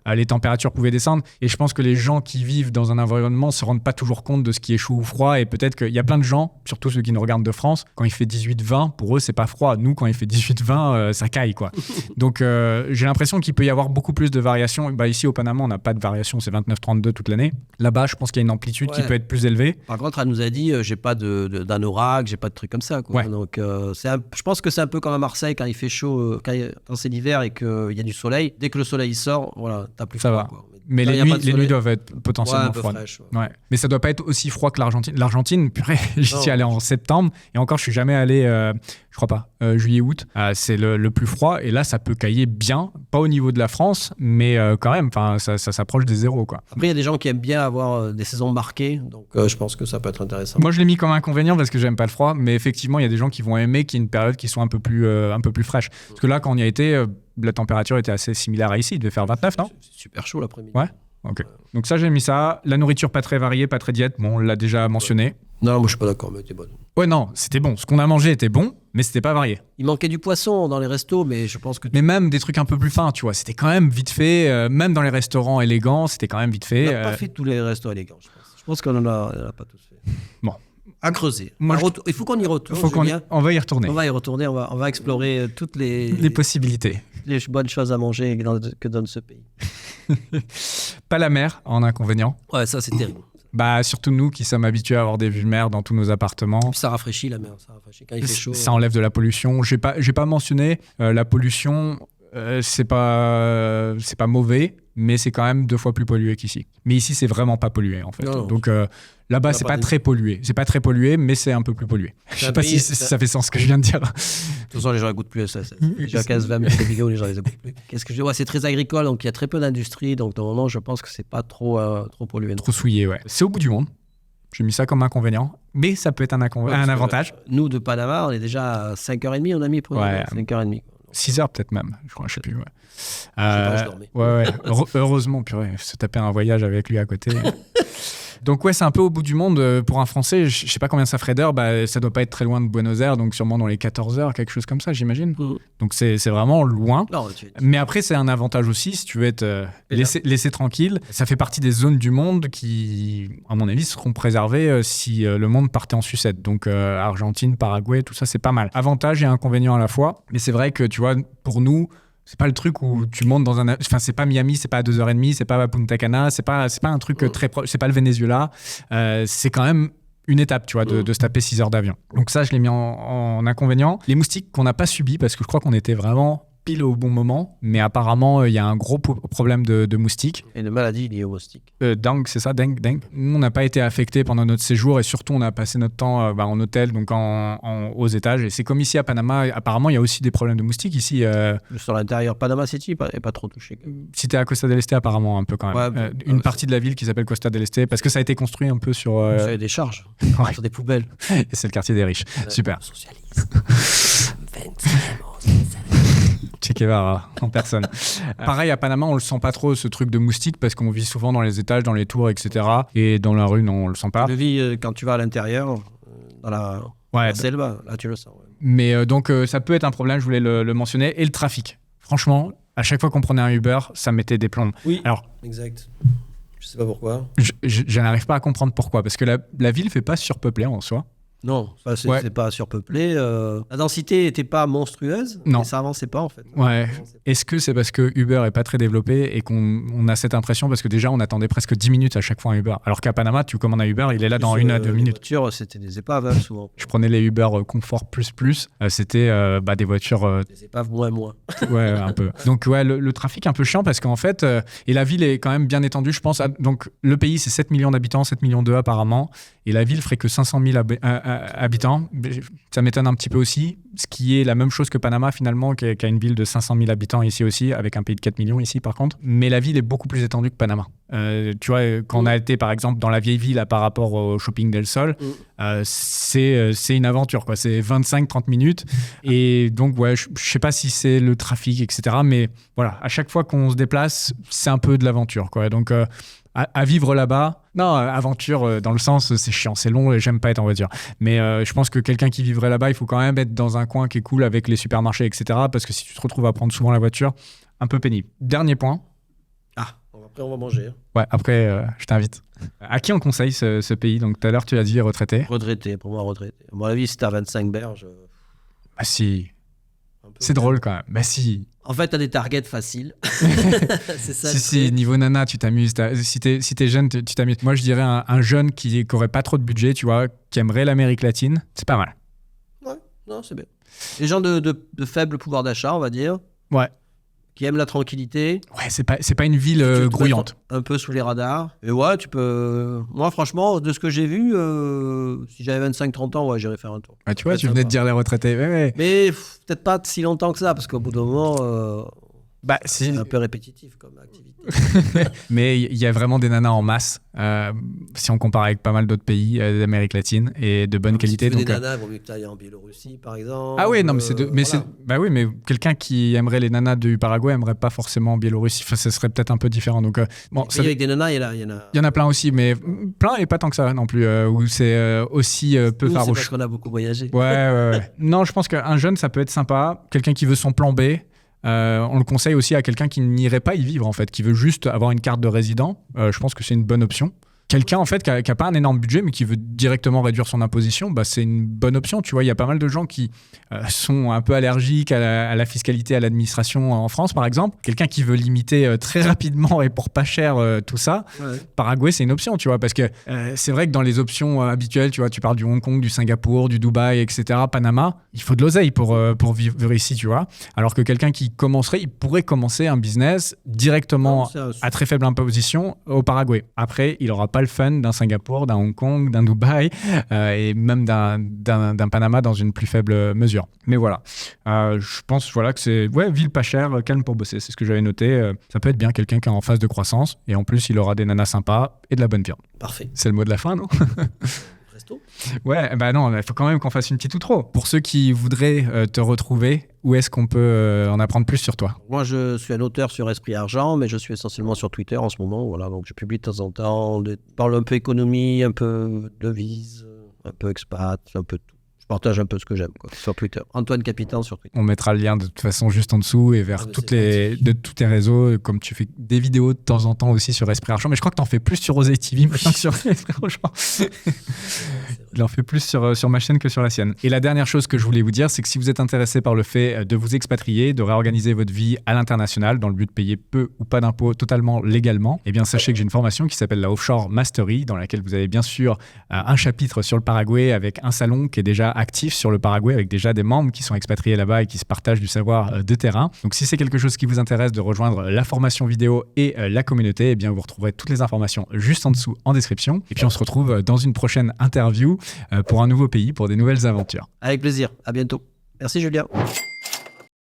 les températures pouvaient descendre. Et je pense que les gens gens qui vivent dans un environnement se rendent pas toujours compte de ce qui est chaud ou froid, et peut-être qu'il y a plein de gens, surtout ceux qui nous regardent de France, quand il fait 18-20, pour eux c'est pas froid. Nous, quand il fait 18-20, ça caille, quoi. Donc j'ai l'impression qu'il peut y avoir beaucoup plus de variations. Ici au Panama, on n'a pas de variation, c'est 29-32 toute l'année. Là-bas, je pense qu'il y a une amplitude qui peut être plus élevée. Par contre, elle nous a dit j'ai pas d'anorak, j'ai pas de trucs comme ça, quoi. Donc je pense que c'est un peu comme à Marseille quand il fait chaud, quand c'est l'hiver et qu'il y a du soleil. Dès que le soleil sort, voilà, t'as plus froid, quoi. Mais les nuits doivent être potentiellement froides. Fraîche, Mais ça doit pas être aussi froid que l'Argentine. L'Argentine, purée, j'y suis allé en septembre, et encore je suis jamais allé, je crois pas, juillet-août. C'est le plus froid, et là ça peut cailler bien, pas au niveau de la France, mais quand même, ça s'approche des zéros, quoi. Après, il y a des gens qui aiment bien avoir des saisons marquées, donc je pense que ça peut être intéressant. Moi je l'ai mis comme inconvénient parce que j'aime pas le froid, mais effectivement il y a des gens qui vont aimer qu'il y ait une période qui soit un peu plus fraîche. Parce que là, quand on y a été, la température était assez similaire à ici, il devait faire 29, non ? C'est super chaud l'après-midi. Ouais. Ok. Donc ça, j'ai mis ça. La nourriture pas très variée, pas très diète. Bon, on l'a déjà mentionné. Non, moi je suis pas d'accord, mais c'était bon. Ouais, non, c'était bon. Ce qu'on a mangé était bon, mais c'était pas varié. Il manquait du poisson dans les restos, mais je pense que... Mais même des trucs un peu plus fins, tu vois. C'était quand même vite fait. Même dans les restaurants élégants, c'était quand même vite fait. On n'a pas fait tous les restos élégants, je pense. Je pense qu'on en a pas tous fait. Bon. À creuser. Moi, il faut qu'on y retourne. On va y retourner. On va y retourner, on va explorer toutes les possibilités. Les bonnes choses à manger que donne ce pays. Pas la mer en inconvénient. Ouais, ça c'est terrible. Surtout nous qui sommes habitués à avoir des vues de mer dans tous nos appartements. Puis ça rafraîchit la mer, ça rafraîchit. Quand il fait chaud. Ça enlève de la pollution. J'ai pas mentionné la pollution. C'est pas mauvais, mais c'est quand même 2 fois plus pollué qu'ici. Mais ici, c'est vraiment pas pollué, en fait. Non. Donc là-bas, c'est pas très pollué. C'est pas très pollué, mais c'est un peu plus pollué. Je sais pas si ça fait sens ce que je viens de dire. De toute façon, les gens écoutent plus ça. Déjà 15-20 minutes de vidéo, les gens les écoutent plus. Qu'est-ce que je dis ? Ouais, c'est très agricole, donc il y a très peu d'industrie. Donc normalement, je pense que c'est pas trop pollué. Trop souillé, ouais. C'est au bout du monde. J'ai mis ça comme inconvénient, mais ça peut être un avantage. Nous, de Panama, on est déjà à 5h30, on a mis pour 5h30. 6 heures peut-être même, je crois, je sais plus. Ouais. Je dormais. Ouais. Heureusement, purée, se taper un voyage avec lui à côté. Donc ouais, c'est un peu au bout du monde pour un Français. Je sais pas combien ça ferait d'heures. Ça doit pas être très loin de Buenos Aires, donc sûrement dans les 14 heures, quelque chose comme ça, j'imagine. Donc c'est vraiment loin. Non, mais après, c'est un avantage aussi si tu veux être laissé tranquille. Ça fait partie des zones du monde qui, à mon avis, seront préservées si le monde partait en sucette. Donc Argentine, Paraguay, tout ça, c'est pas mal. Avantage et inconvénient à la fois. Mais c'est vrai que tu vois, pour nous, c'est pas le truc où tu montes dans un... Enfin, c'est pas Miami, c'est pas à 2h30, c'est pas à Punta Cana, c'est pas un truc très proche, c'est pas le Venezuela. C'est quand même une étape, tu vois, de se taper 6 heures d'avion. Donc ça, je l'ai mis en inconvénient. Les moustiques qu'on n'a pas subis, parce que je crois qu'on était vraiment pile au bon moment, mais apparemment, il y a un gros problème de moustiques. Et de maladies liées aux moustiques. Dengue, c'est ça, dengue. Nous, on n'a pas été affectés pendant notre séjour, et surtout, on a passé notre temps en hôtel, donc aux étages. Et c'est comme ici à Panama, apparemment, il y a aussi des problèmes de moustiques ici. Sur l'intérieur, Panama City n'est pas trop touché. Si t'es à Costa del Este, apparement, un peu quand même. Ouais, une partie de la ville qui s'appelle Costa del Este, parce que ça a été construit un peu sur... Sur des charges, sur des poubelles. Et c'est le quartier des riches. Super. Socialiste. Che Guevara, en personne. Pareil, à Panama, on le sent pas trop, ce truc de moustique, parce qu'on vit souvent dans les étages, dans les tours, etc. Et dans la rue, non, on le sent pas. Tu le vis quand tu vas à l'intérieur, dans la selva, là tu le sens. Ouais. Mais donc, ça peut être un problème, je voulais le mentionner. Et le trafic. Franchement, à chaque fois qu'on prenait un Uber, ça mettait des plombes. Oui, alors, exact. Je sais pas pourquoi. Je n'arrive pas à comprendre pourquoi, parce que la ville fait pas surpeuplée en soi. Non, c'est pas surpeuplé. La densité n'était pas monstrueuse, non. Mais ça avançait pas en fait. Ouais. Est-ce que c'est parce que Uber est pas très développé et qu'on a cette impression parce que déjà on attendait presque 10 minutes à chaque fois un Uber, alors qu'à Panama tu commandes un Uber, il est là dans 1 à 2 minutes. Les voitures, c'était des épaves souvent. Je prenais les Uber Confort plus, c'était des voitures... Des épaves moins. Ouais, un peu. Donc ouais, le trafic un peu chiant parce qu'en fait, et la ville est quand même bien étendue, je pense. Donc le pays c'est 7 millions d'habitants, 7 millions d'eux apparemment, et la ville ferait que 500 000 habitants. Ça m'étonne un petit peu aussi, ce qui est la même chose que Panama finalement, qui a une ville de 500 000 habitants ici aussi, avec un pays de 4 millions ici par contre. Mais la ville est beaucoup plus étendue que Panama. Tu vois, quand on a été par exemple dans la vieille ville par rapport au shopping del Sol, c'est une aventure, quoi. C'est 25-30 minutes. Et donc, ouais, je sais pas si c'est le trafic, etc. Mais voilà, à chaque fois qu'on se déplace, c'est un peu de l'aventure, quoi. Donc, à vivre là-bas, non, aventure dans le sens c'est chiant, c'est long et j'aime pas être en voiture, mais je pense que quelqu'un qui vivrait là-bas, il faut quand même être dans un coin qui est cool avec les supermarchés, etc., parce que si tu te retrouves à prendre souvent la voiture, un peu pénible. Dernier point. On va Après, on va manger. Ouais, après, je t'invite. À qui on conseille ce pays? Donc, tout à l'heure, tu as dit retraité. Retraité, pour moi, retraité. À mon avis, si t'as 25 berges... Bah si. C'est drôle quand même. Bah si. En fait, t'as des targets faciles. C'est ça. Si, niveau nana, tu t'amuses. Si t'es jeune, tu t'amuses. Moi, je dirais un jeune qui n'aurait pas trop de budget, tu vois, qui aimerait l'Amérique latine, c'est pas mal. Ouais, non, c'est bien. Les gens de faible pouvoir d'achat, on va dire. Ouais. Qui aiment la tranquillité. Ouais, c'est pas une ville grouillante. Un peu sous les radars. Et ouais, tu peux... Moi, franchement, de ce que j'ai vu, si j'avais 25-30 ans, ouais, j'irais faire un tour. Ouais, tu vois, tu venais de dire les retraités. Ouais. Mais peut-être pas si longtemps que ça, parce qu'au bout d'un moment... c'est un peu répétitif comme activité. Mais il y a vraiment des nanas en masse, si on compare avec pas mal d'autres pays d'Amérique latine, et de bonne qualité. Si tu veux donc, des nanas, il vaut mieux que tu ailles en Biélorussie, par exemple. Ah oui, non, mais voilà. oui, mais quelqu'un qui aimerait les nanas du Paraguay aimerait pas forcément en Biélorussie. Enfin, ce serait peut-être un peu différent. Donc, avec des nanas, il y en a plein aussi, mais plein et pas tant que ça non plus, où c'est aussi peu farouche. C'est parce qu'on a beaucoup voyagé. Ouais. Non, je pense qu'un jeune, ça peut être sympa. Quelqu'un qui veut son plan B. On le conseille aussi à quelqu'un qui n'irait pas y vivre, en fait, qui veut juste avoir une carte de résident. Je pense que c'est une bonne option. Quelqu'un, en fait, qui a pas un énorme budget, mais qui veut directement réduire son imposition, c'est une bonne option. Tu vois, il y a pas mal de gens qui sont un peu allergiques à la fiscalité, à l'administration en France, par exemple. Quelqu'un qui veut limiter très rapidement et pour pas cher tout ça, Paraguay, c'est une option, tu vois, parce que c'est vrai que dans les options habituelles, tu vois, tu parles du Hong Kong, du Singapour, du Dubaï, etc., Panama, il faut de l'oseille pour vivre ici, tu vois. Alors que quelqu'un qui commencerait, il pourrait commencer un business directement à très faible imposition au Paraguay. Après, il n'aura pas le fun d'un Singapour, d'un Hong Kong, d'un Dubaï et même d'un Panama dans une plus faible mesure. Mais voilà, je pense que c'est ville pas chère, calme pour bosser, c'est ce que j'avais noté. Ça peut être bien quelqu'un qui est en phase de croissance et en plus il aura des nanas sympas et de la bonne viande. Parfait. C'est le mot de la fin, non? Resto. Ouais, non, il faut quand même qu'on fasse une petite outro. Pour ceux qui voudraient te retrouver, où est-ce qu'on peut en apprendre plus sur toi? Moi, je suis un auteur sur Esprit Argent, mais je suis essentiellement sur Twitter en ce moment. Voilà, donc je publie de temps en temps, je parle un peu économie, un peu devise, un peu expat, un peu tout. Je partage un peu ce que j'aime sur Twitter. Antoine Capitan sur Twitter. On mettra le lien de toute façon juste en dessous et vers tous tes réseaux, comme tu fais des vidéos de temps en temps aussi sur Esprit Argent. Mais je crois que tu en fais plus sur Oseille TV maintenant que sur Esprit Argent. Il en fait plus sur ma chaîne que sur la sienne. Et la dernière chose que je voulais vous dire, c'est que si vous êtes intéressé par le fait de vous expatrier, de réorganiser votre vie à l'international dans le but de payer peu ou pas d'impôts totalement légalement, eh bien sachez que j'ai une formation qui s'appelle la Offshore Mastery, dans laquelle vous avez bien sûr un chapitre sur le Paraguay avec un salon qui est déjà actif sur le Paraguay, avec déjà des membres qui sont expatriés là-bas et qui se partagent du savoir de terrain. Donc si c'est quelque chose qui vous intéresse de rejoindre la formation vidéo et la communauté, eh bien vous retrouverez toutes les informations juste en dessous en description. Et puis on se retrouve dans une prochaine interview pour un nouveau pays, pour des nouvelles aventures. Avec plaisir. À bientôt. Merci Julien.